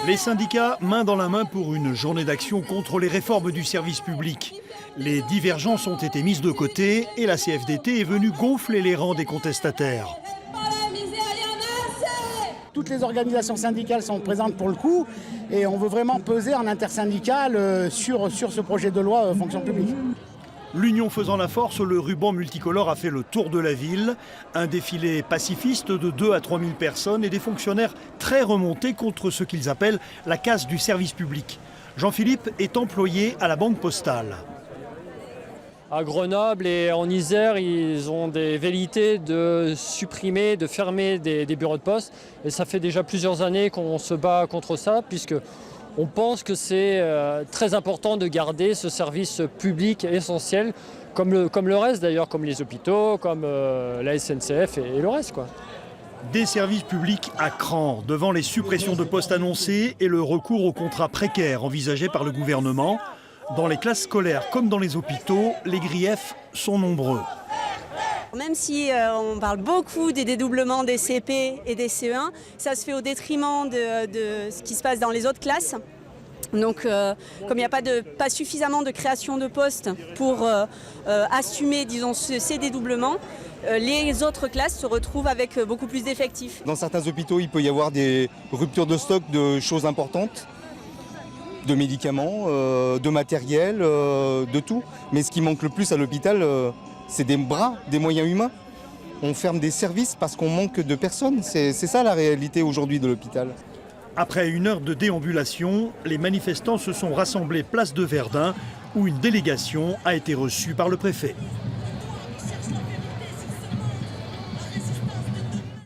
Les syndicats, main dans la main pour une journée d'action contre les réformes du service public. Les divergences ont été mises de côté et la CFDT est venue gonfler les rangs des contestataires. Toutes les organisations syndicales sont présentes pour le coup et on veut vraiment peser en intersyndical sur ce projet de loi fonction publique. L'union faisant la force, le ruban multicolore a fait le tour de la ville. Un défilé pacifiste de 2 à 3 000 personnes et des fonctionnaires très remontés contre ce qu'ils appellent la casse du service public. Jean-Philippe est employé à la Banque Postale. À Grenoble et en Isère, ils ont des velléités de supprimer, de fermer des bureaux de poste. Et ça fait déjà plusieurs années qu'on se bat contre ça, puisque on pense que c'est très important de garder ce service public essentiel, comme le reste d'ailleurs, comme les hôpitaux, comme la SNCF et le reste, quoi. Des services publics à cran devant les suppressions de postes annoncées et le recours aux contrats précaires envisagés par le gouvernement. Dans les classes scolaires comme dans les hôpitaux, les griefs sont nombreux. Même si on parle beaucoup des dédoublements des CP et des CE1, ça se fait au détriment de ce qui se passe dans les autres classes. Donc comme il n'y a pas suffisamment de création de postes pour assumer, disons, ces dédoublements, les autres classes se retrouvent avec beaucoup plus d'effectifs. Dans certains hôpitaux, il peut y avoir des ruptures de stock de choses importantes, de médicaments, de matériel, de tout. Mais ce qui manque le plus à l'hôpital, c'est des bras, des moyens humains. On ferme des services parce qu'on manque de personnes. C'est ça la réalité aujourd'hui de l'hôpital. Après une heure de déambulation, les manifestants se sont rassemblés place de Verdun où une délégation a été reçue par le préfet.